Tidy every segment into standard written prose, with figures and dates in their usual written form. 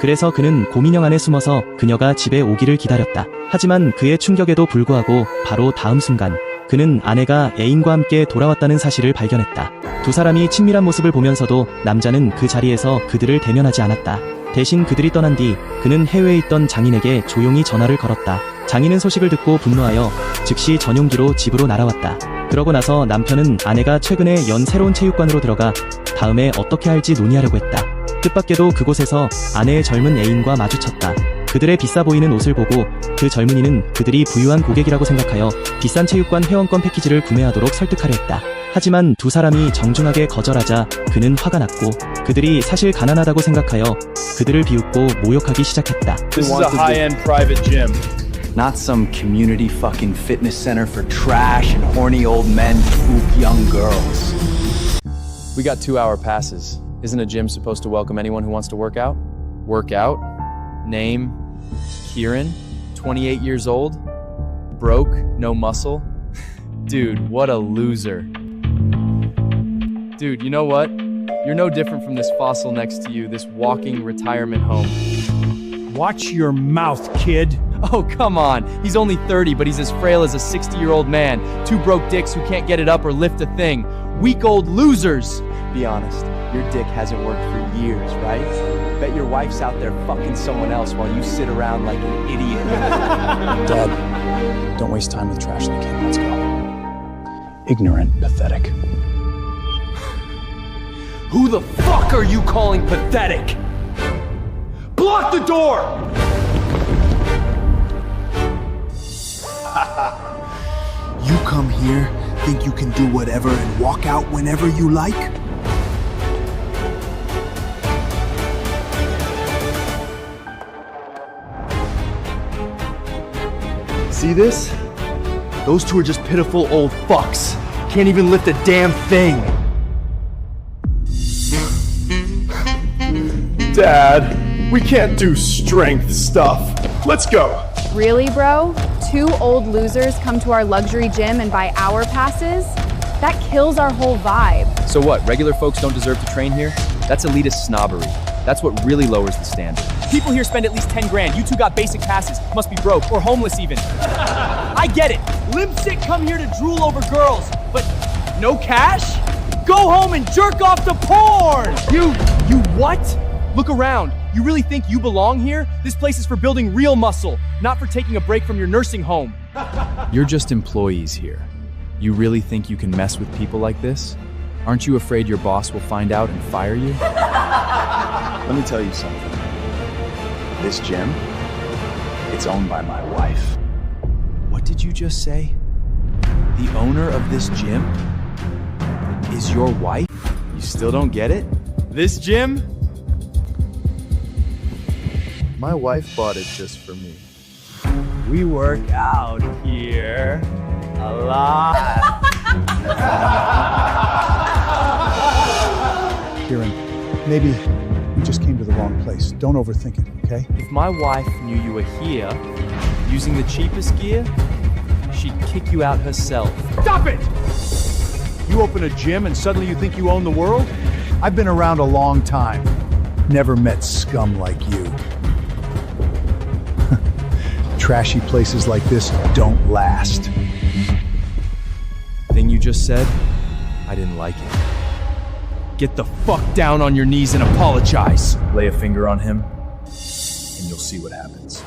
그래서 그는 고민형 안에 숨어서 그녀가 집에 오기를 기다렸다. 하지만 그의 충격에도 불구하고 바로 다음 순간 그는 아내가 애인과 함께 돌아왔다는 사실을 발견했다. 두 사람이 친밀한 모습을 보면서도 남자는 그 자리에서 그들을 대면하지 않았다. 대신 그들이 떠난 뒤 그는 해외에 있던 장인에게 조용히 전화를 걸었다. 장인은 소식을 듣고 분노하여 즉시 전용기로 집으로 날아왔다. 그러고 나서 남편은 아내가 최근에 연 새로운 체육관으로 들어가 다음에 어떻게 할지 논의하려고 했다. 뜻밖에도 그곳에서 아내의 젊은 애인과 마주쳤다. 그들의 비싸 보이는 옷을 보고 그 젊은이는 그들이 부유한 고객이라고 생각하여 비싼 체육관 회원권 패키지를 구매하도록 설득하려 했다. 하지만 두 사람이 정중하게 거절하자 그는 화가 났고 그들이 사실 가난하다고 생각하여 그들을 비웃고 모욕하기 시작했다. This is a high-end private gym. Not some community fucking fitness center for trash and horny old men who poop young girls. We got 2-hour passes. Isn't a gym supposed to welcome anyone who wants to work out? Work out? Name? Kieran? 28 years old? Broke? No muscle? Dude, what a loser. Dude, you know what? You're no different from this fossil next to you, this walking retirement home. Watch your mouth, kid. Oh, come on. He's only 30, but he's as frail as a 60-year-old man. Two broke dicks who can't get it up or lift a thing. Weak old losers. Be honest, your dick hasn't worked for years, right? Bet your wife's out there fucking someone else while you sit around like an idiot. Dad, don't waste time with trash in the kid. Let's go. Ignorant, pathetic. Who the fuck are you calling pathetic? Block the door! You come here, think you can do whatever and walk out whenever you like? See this? Those two are just pitiful old fucks. Can't even lift a damn thing. Dad, we can't do strength stuff. Let's go. Really, bro? Two old losers come to our luxury gym and buy hour passes? That kills our whole vibe. So what, regular folks don't deserve to train here? That's elitist snobbery. That's what really lowers the standard. People here spend at least 10 grand. You two got basic passes. Must be broke or homeless even. I get it. Limp sick come here to drool over girls, but no cash? Go home and jerk off to porn! You what? Look around. You really think you belong here? This place is for building real muscle, not for taking a break from your nursing home. You're just employees here. You really think you can mess with people like this? Aren't you afraid your boss will find out and fire you? Let me tell you something. This gym, it's owned by my wife. What did you just say? The owner of this gym is your wife? You still don't get it? This gym? My wife bought it just for me. We work out here a lot. Kieran, maybe you just came to the wrong place. Don't overthink it, okay? If my wife knew you were here, using the cheapest gear, she'd kick you out herself. Stop it! You open a gym and suddenly you think you own the world? I've been around a long time. Never met scum like you. Trashy places like this don't last. Thing you just said, I didn't like it. Get the fuck down on your knees and apologize. Lay a finger on him, and you'll see what happens.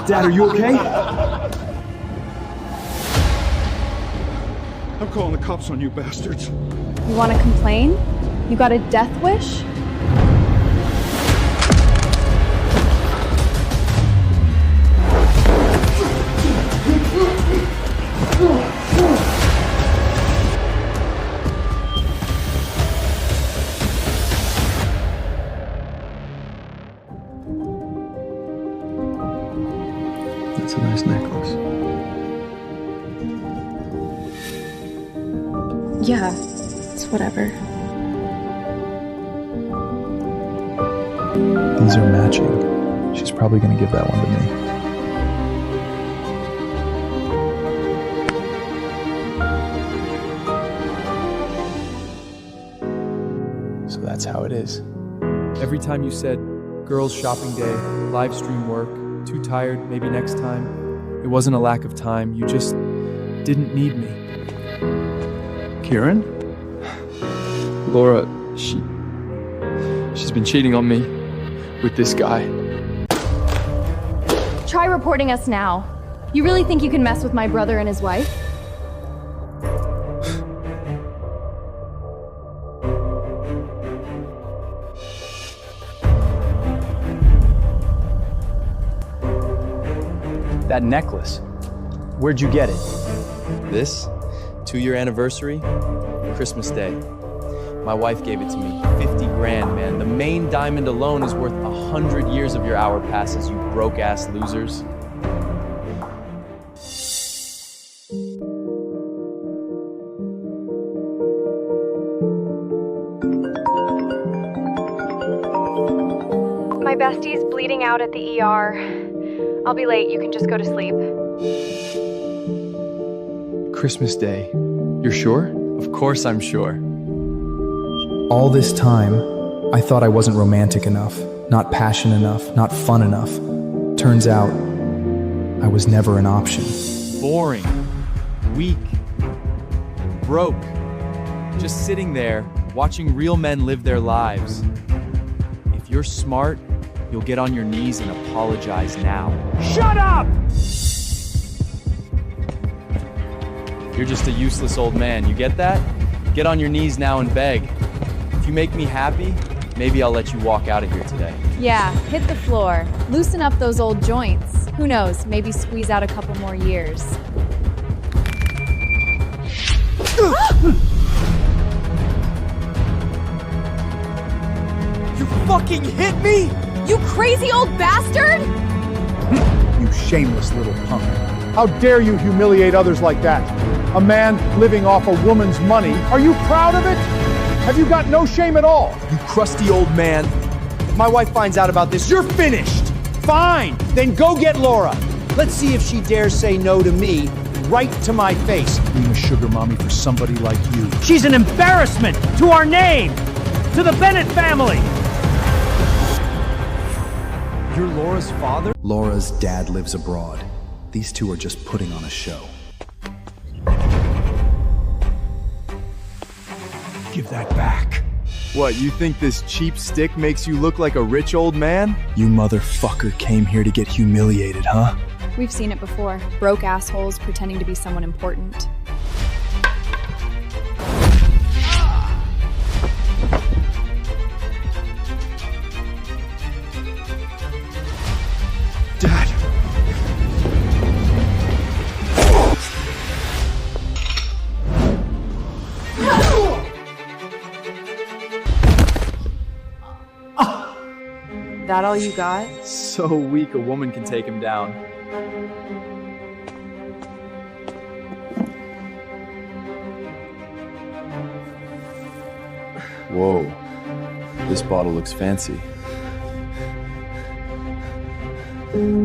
Dad, are you okay? I'm calling the cops on you bastards. You want to complain? You got a death wish? That's a nice necklace. Yeah, it's whatever. These are matching. She's probably gonna give that one to me. that's how it is. Every time you said, girls shopping day, live stream work, too tired, maybe next time, it wasn't a lack of time, you just didn't need me. Kieran? Laura, she's been cheating on me with this guy. Try reporting us now. You really think you can mess with my brother and his wife? That necklace, where'd you get it? This 2-year anniversary, Christmas Day. My wife gave it to me. 50 grand, man. The main diamond alone is worth 100 years of your hour passes, you broke-ass losers. My bestie's bleeding out at the ER. I'll be late. You can just go to sleep. Christmas Day. You're sure? Of course I'm sure. All this time, I thought I wasn't romantic enough, not passionate enough, not fun enough. Turns out, I was never an option. Boring. Weak. Broke. Just sitting there, watching real men live their lives. If you're smart, you'll get on your knees and apologize now. Shut up! You're just a useless old man, you get that? Get on your knees now and beg. If you make me happy, maybe I'll let you walk out of here today. Yeah, hit the floor. Loosen up those old joints. Who knows, maybe squeeze out a couple more years. You fucking hit me?! You crazy old bastard! You shameless little punk. How dare you humiliate others like that? A man living off a woman's money. Are you proud of it? Have you got no shame at all? You crusty old man. If my wife finds out about this, you're finished! Fine, then go get Laura. Let's see if she dares say no to me right to my face. Being a sugar mommy for somebody like you. She's an embarrassment to our name, to the Bennett family. You're Laura's father? Laura's dad lives abroad. These two are just putting on a show. Give that back. What, you think this cheap stick makes you look like a rich old man? You motherfucker came here to get humiliated, huh? We've seen it before. Broke assholes pretending to be someone important. Dad. That all you got? So weak a woman can take him down. Whoa. This bottle looks fancy.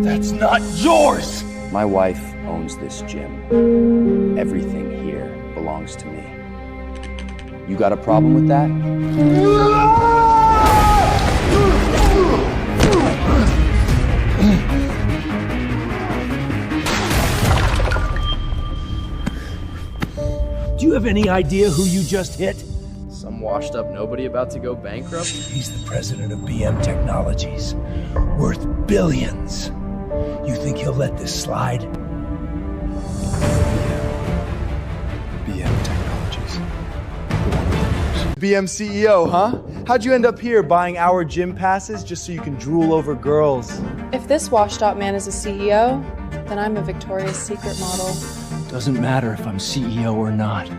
That's not yours! My wife owns this gym. Everything here belongs to me. You got a problem with that? Do you have any idea who you just hit? Some washed up nobody about to go bankrupt? He's the president of BM Technologies, worth billions. You think he'll let this slide? BM Technologies. BM CEO, huh? How'd you end up here buying our gym passes just so you can drool over girls? If this washed-up man is a CEO, then I'm a Victoria's Secret model. Doesn't matter if I'm CEO or not.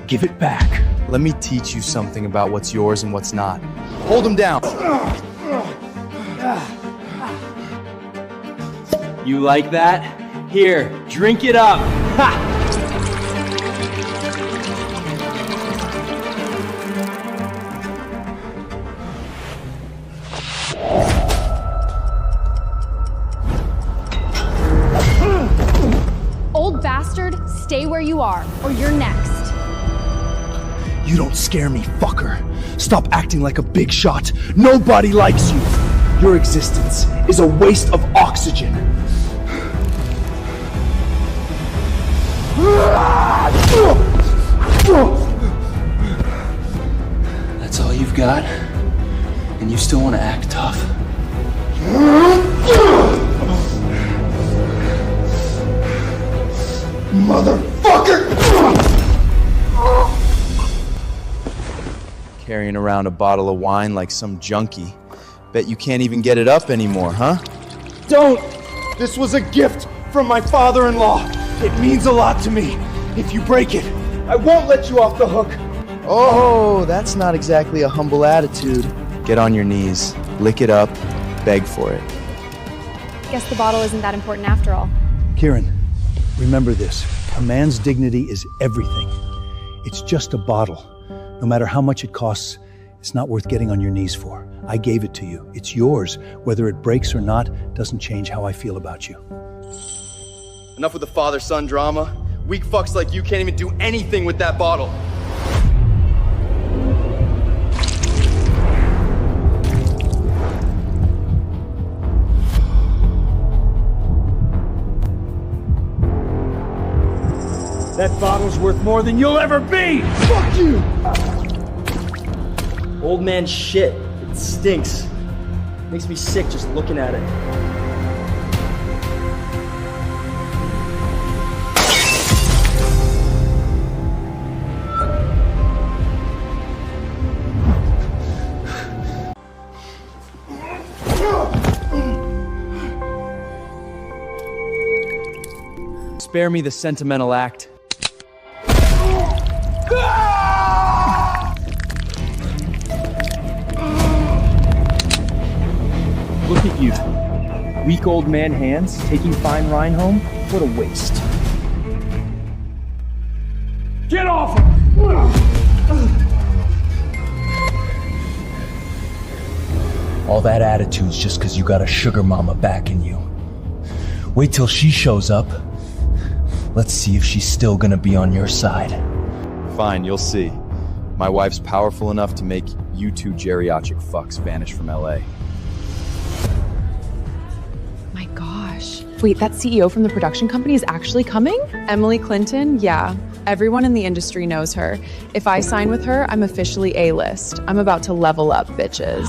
Give it back. Let me teach you something about what's yours and what's not. Hold him down. You like that? Here, drink it up! Ha! Old bastard, stay where you are, or you're next. You don't scare me, fucker. Stop acting like a big shot. Nobody likes you. Your existence is a waste of oxygen. That's all you've got? And you still want to act tough? Motherfucker! Carrying around a bottle of wine like some junkie. Bet you can't even get it up anymore, huh? Don't! This was a gift from my father-in-law. It means a lot to me. If you break it, I won't let you off the hook. Oh, that's not exactly a humble attitude. Get on your knees, lick it up, beg for it. Guess the bottle isn't that important after all. Kieran, remember this. A man's dignity is everything. It's just a bottle. No matter how much it costs, it's not worth getting on your knees for. I gave it to you. It's yours. Whether it breaks or not doesn't change how I feel about you. Enough with the father-son drama. Weak fucks like you can't even do anything with that bottle. That bottle's worth more than you'll ever be! Fuck you! Old man shit. It stinks. Makes me sick just looking at it. Spare me the sentimental act. Look at you. Weak old man hands, taking fine wine home? What a waste. Get off him! All that attitude's just because you got a sugar mama backing you. Wait till she shows up. Let's see if she's still gonna be on your side. Fine, you'll see. My wife's powerful enough to make you two geriatric fucks vanish from LA. My gosh. Wait, that CEO from the production company is actually coming? Emily Clinton? Yeah. Everyone in the industry knows her. If I sign with her, I'm officially A-list. I'm about to level up, bitches.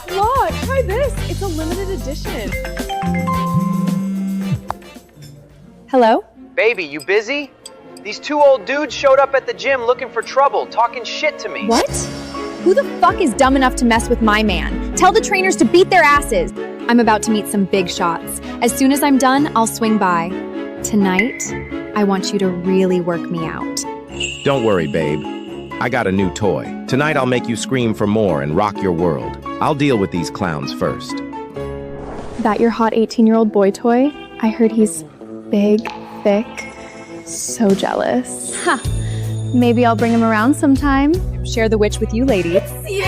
Look, try this. It's a limited edition. Hello? Baby, you busy? These two old dudes showed up at the gym looking for trouble, talking shit to me. What? Who the fuck is dumb enough to mess with my man? Tell the trainers to beat their asses. I'm about to meet some big shots. As soon as I'm done, I'll swing by. Tonight, I want you to really work me out. Don't worry, babe. I got a new toy. Tonight I'll make you scream for more and rock your world. I'll deal with these clowns first. That your hot 18-year-old boy toy? I heard he's big, thick, so jealous. Ha! Maybe I'll bring him around sometime. Share the witch with you, ladies. You?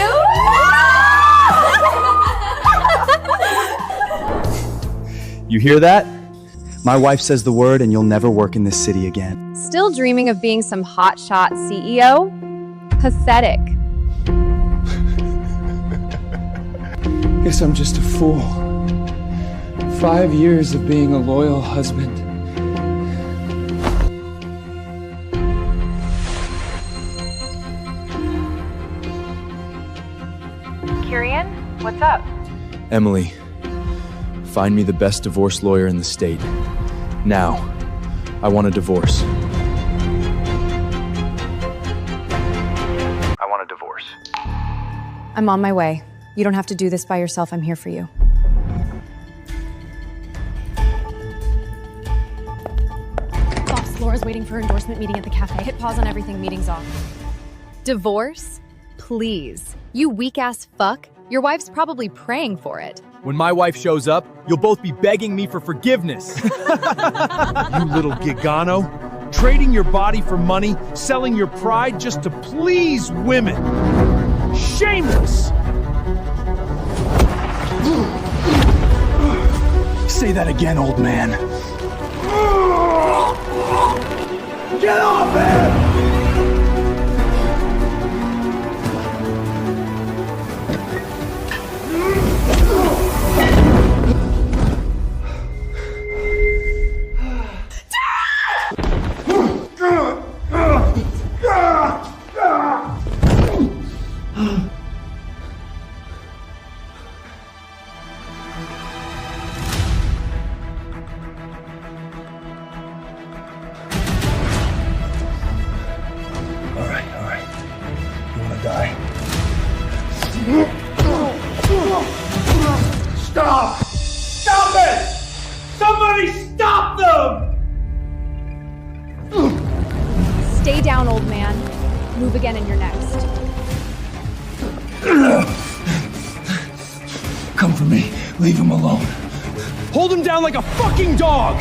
You hear that? My wife says the word and you'll never work in this city again. Still dreaming of being some hotshot CEO? Pathetic. Guess I'm just a fool. 5 years of being a loyal husband. Kieran, what's up? Emily, find me the best divorce lawyer in the state. Now. I want a divorce. I want a divorce. I'm on my way. You don't have to do this by yourself. I'm here for you. Boss, Laura's waiting for her endorsement meeting at the cafe. Hit pause on everything, meeting's off. Divorce? Please. You weak-ass fuck. Your wife's probably praying for it. When my wife shows up, you'll both be begging me for forgiveness. You little gigano. Trading your body for money, selling your pride just to please women. Shameless! Say that again, old man. Get off him! All right. You wanna die? Stop! Stop it! Somebody stop them! Stay down, old man. Move again and you're next. Come for me. Leave him alone. Hold him down like a fucking dog!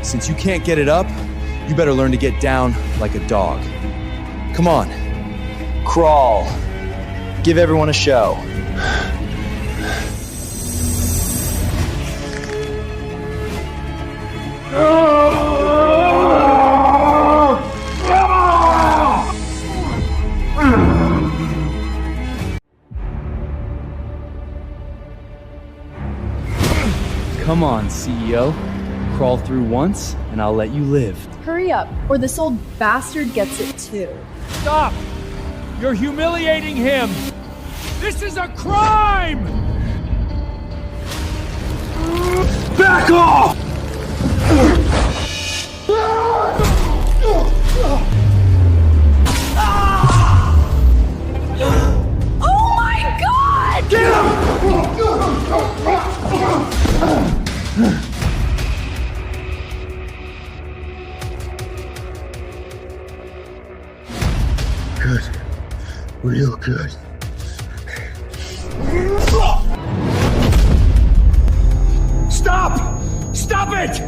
Since you can't get it up, you better learn to get down like a dog. Come on. Crawl. Give everyone a show. Come on, CEO. Crawl through once, and I'll let you live. Hurry up, or this old bastard gets it too. Stop! You're humiliating him! This is a crime! Back off! Oh my god! Get him! Good. Real good. Stop! Stop it!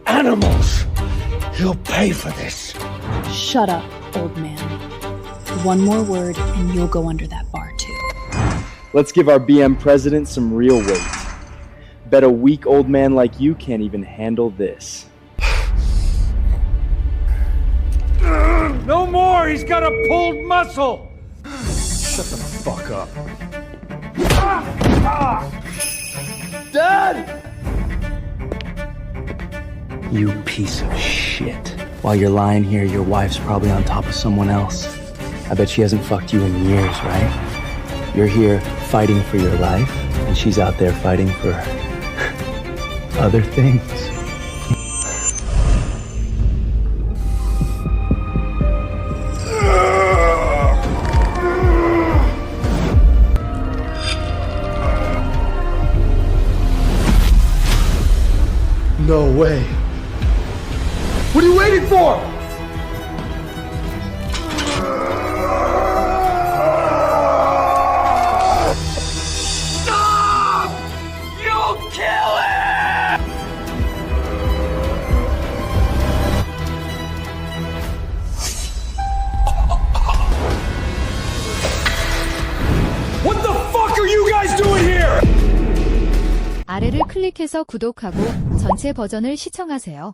Animals! He'll pay for this. Shut up, old man. One more word and you'll go under that bar too. Let's give our BM president some real weight. Bet a weak old man like you can't even handle this. No more! He's got a pulled muscle! Shut the fuck up. Dad! You piece of shit. While you're lying here, your wife's probably on top of someone else. I bet she hasn't fucked you in years, right? You're here fighting for your life, and she's out there fighting for other things. No way. What are you waiting for? Stop! You'll kill him! What the fuck are you guys doing here? 아래를 클릭해서 구독하고 전체 버전을 시청하세요.